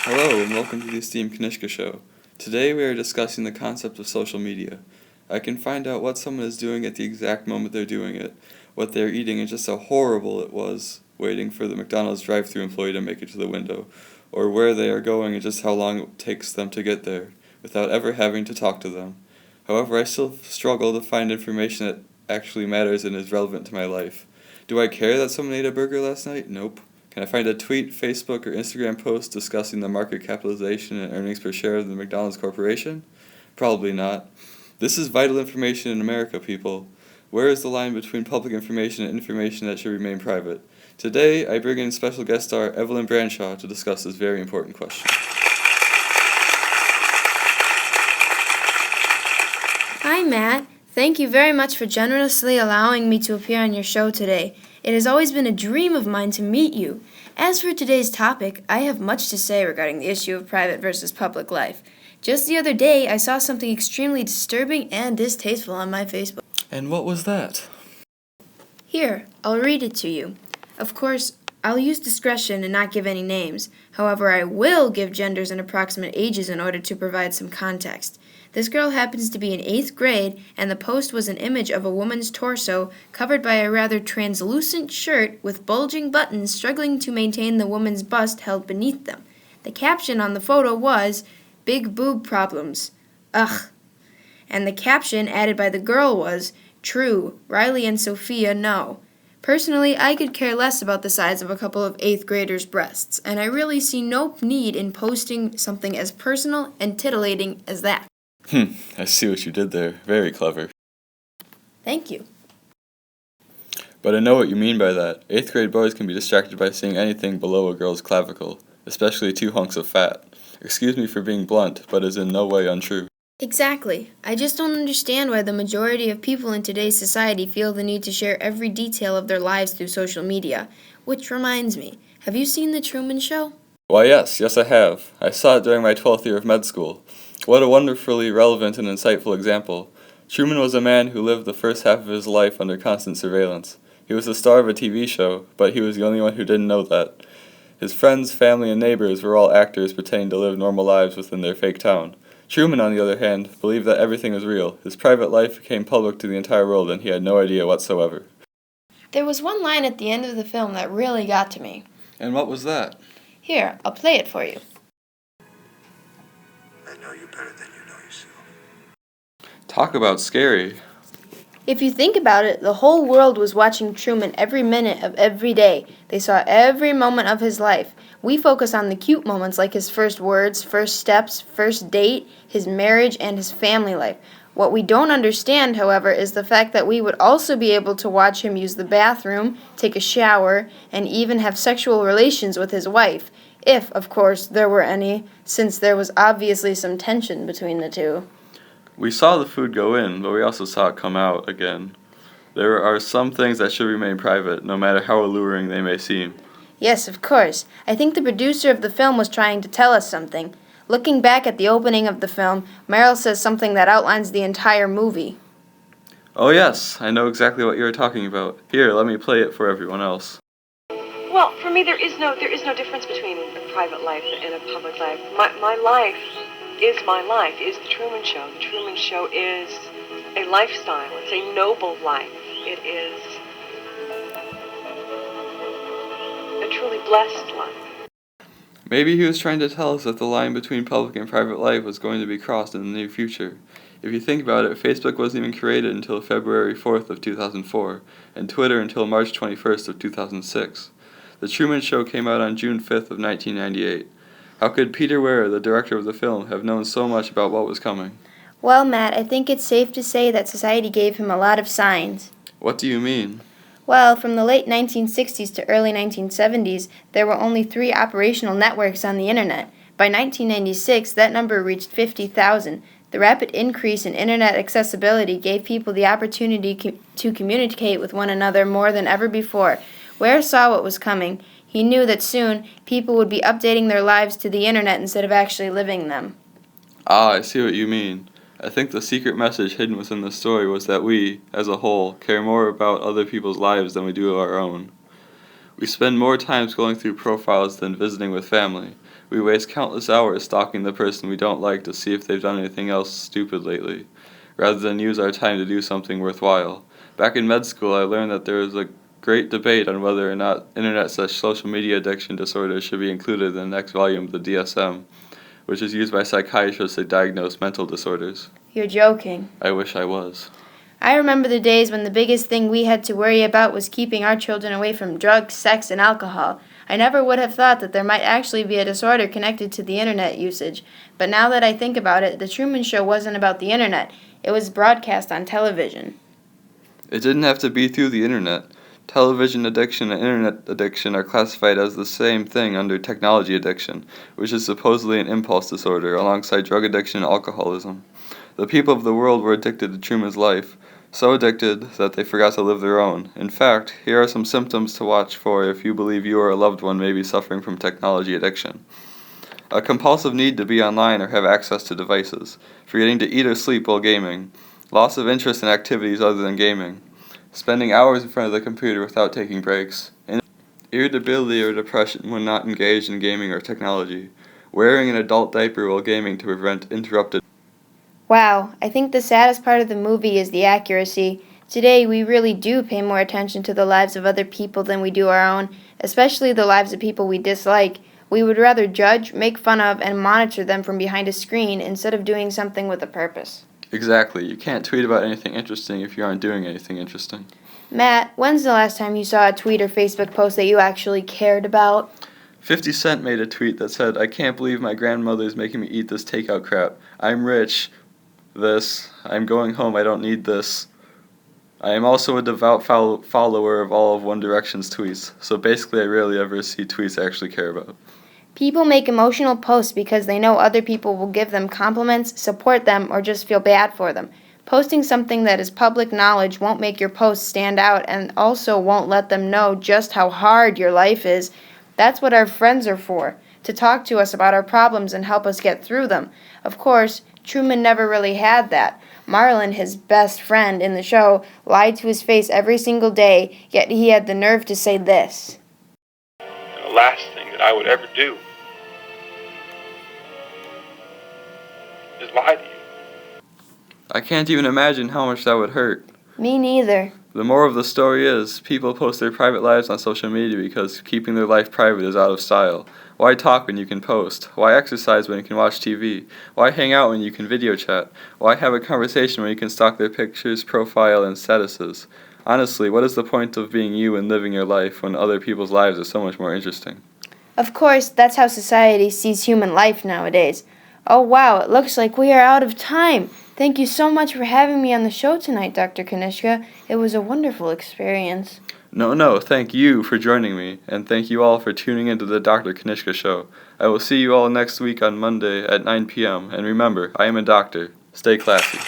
Hello and welcome to the esteemed Knishka show. Today we are discussing the concept of social media. I can find out what someone is doing at the exact moment they're doing it, what they're eating, and just how horrible it was waiting for the McDonald's drive-thru employee to make it to the window, or where they are going and just how long it takes them to get there, without ever having to talk to them. However, I still struggle to find information that actually matters and is relevant to my life. Do I care that someone ate a burger last night? Nope. Can I find a tweet, Facebook, or Instagram post discussing the market capitalization and earnings per share of the McDonald's Corporation? Probably not. This is vital information in America, people. Where is the line between public information and information that should remain private? Today, I bring in special guest star Evelyn Branchaw to discuss this very important question. Hi, Matt. Thank you very much for generously allowing me to appear on your show today. It has always been a dream of mine to meet you. As for today's topic, I have much to say regarding the issue of private versus public life. Just the other day, I saw something extremely disturbing and distasteful on my Facebook. And what was that? Here, I'll read it to you. Of course, I'll use discretion and not give any names. However, I will give genders and approximate ages in order to provide some context. This girl happens to be in 8th grade, and the post was an image of a woman's torso covered by a rather translucent shirt with bulging buttons struggling to maintain the woman's bust held beneath them. The caption on the photo was, "Big boob problems. Ugh." And the caption added by the girl was, "True, Riley and Sophia know." Personally, I could care less about the size of a couple of 8th graders' breasts, and I really see no need in posting something as personal and titillating as that. I see what you did there. Very clever. Thank you. But I know what you mean by that. 8th grade boys can be distracted by seeing anything below a girl's clavicle, especially 2 hunks of fat. Excuse me for being blunt, but is in no way untrue. Exactly. I just don't understand why the majority of people in today's society feel the need to share every detail of their lives through social media. Which reminds me, have you seen The Truman Show? Why yes I have. I saw it during my 12th year of med school. What a wonderfully relevant and insightful example. Truman was a man who lived the first half of his life under constant surveillance. He was the star of a TV show, but he was the only one who didn't know that. His friends, family, and neighbors were all actors pretending to live normal lives within their fake town. Truman, on the other hand, believed that everything was real. His private life became public to the entire world, and he had no idea whatsoever. There was one line at the end of the film that really got to me. And what was that? Here, I'll play it for you. I know you better than you know yourself. Talk about scary. If you think about it, the whole world was watching Truman every minute of every day. They saw every moment of his life. We focus on the cute moments like his first words, first steps, first date, his marriage, and his family life. What we don't understand, however, is the fact that we would also be able to watch him use the bathroom, take a shower, and even have sexual relations with his wife. If, of course, there were any, since there was obviously some tension between the two. We saw the food go in, but we also saw it come out again. There are some things that should remain private, no matter how alluring they may seem. Yes, of course. I think the producer of the film was trying to tell us something. Looking back at the opening of the film, Meryl says something that outlines the entire movie. Oh yes, I know exactly what you're talking about. Here, let me play it for everyone else. Well, for me, there is no difference between a private life and a public life. My life is my life, is the Truman Show. The Truman Show is a lifestyle. It's a noble life. It is a truly blessed life. Maybe he was trying to tell us that the line between public and private life was going to be crossed in the near future. If you think about it, Facebook wasn't even created until February 4th of 2004, and Twitter until March 21st of 2006. The Truman Show came out on June 5th of 1998. How could Peter Weir, the director of the film, have known so much about what was coming? Well, Matt, I think it's safe to say that society gave him a lot of signs. What do you mean? Well, from the late 1960s to early 1970s, there were only 3 operational networks on the Internet. By 1996, that number reached 50,000. The rapid increase in Internet accessibility gave people the opportunity to communicate with one another more than ever before. Ware saw what was coming. He knew that soon people would be updating their lives to the Internet instead of actually living them. Ah, I see what you mean. I think the secret message hidden within the story was that we, as a whole, care more about other people's lives than we do our own. We spend more time scrolling through profiles than visiting with family. We waste countless hours stalking the person we don't like to see if they've done anything else stupid lately, rather than use our time to do something worthwhile. Back in med school, I learned that there was a great debate on whether or not internet/social media addiction disorder should be included in the next volume of the DSM, which is used by psychiatrists to diagnose mental disorders. You're joking. I wish I was. I remember the days when the biggest thing we had to worry about was keeping our children away from drugs, sex, and alcohol. I never would have thought that there might actually be a disorder connected to the internet usage. But now that I think about it, The Truman Show wasn't about the internet. It was broadcast on television. It didn't have to be through the internet. Television addiction and internet addiction are classified as the same thing under technology addiction, which is supposedly an impulse disorder alongside drug addiction and alcoholism. The people of the world were addicted to Truman's life, so addicted that they forgot to live their own. In fact, here are some symptoms to watch for if you believe you or a loved one may be suffering from technology addiction. A compulsive need to be online or have access to devices, forgetting to eat or sleep while gaming, loss of interest in activities other than gaming, spending hours in front of the computer without taking breaks, irritability or depression when not engaged in gaming or technology, wearing an adult diaper while gaming to prevent interrupted. Wow, I think the saddest part of the movie is the accuracy. Today, we really do pay more attention to the lives of other people than we do our own, especially the lives of people we dislike. We would rather judge, make fun of, and monitor them from behind a screen instead of doing something with a purpose. Exactly. You can't tweet about anything interesting if you aren't doing anything interesting. Matt, when's the last time you saw a tweet or Facebook post that you actually cared about? 50 Cent made a tweet that said, "I can't believe my grandmother's making me eat this takeout crap. I'm rich. This. I'm going home. I don't need this. I am also a devout follower of all of One Direction's tweets. So basically, I rarely ever see tweets I actually care about." People make emotional posts because they know other people will give them compliments, support them, or just feel bad for them. Posting something that is public knowledge won't make your post stand out and also won't let them know just how hard your life is. That's what our friends are for, to talk to us about our problems and help us get through them. Of course, Truman never really had that. Marlon, his best friend in the show, lied to his face every single day, yet he had the nerve to say this. And the last thing that I would ever do is lie to you. I can't even imagine how much that would hurt. Me neither. The moral of the story is, people post their private lives on social media because keeping their life private is out of style. Why talk when you can post? Why exercise when you can watch TV? Why hang out when you can video chat? Why have a conversation when you can stalk their pictures, profile, and statuses? Honestly, what is the point of being you and living your life when other people's lives are so much more interesting? Of course, that's how society sees human life nowadays. Oh wow, it looks like we are out of time. Thank you so much for having me on the show tonight, Dr. Knishka. It was a wonderful experience. No, thank you for joining me, and thank you all for tuning into the Dr. Knishka Show. I will see you all next week on Monday at 9 p.m., and remember, I am a doctor. Stay classy.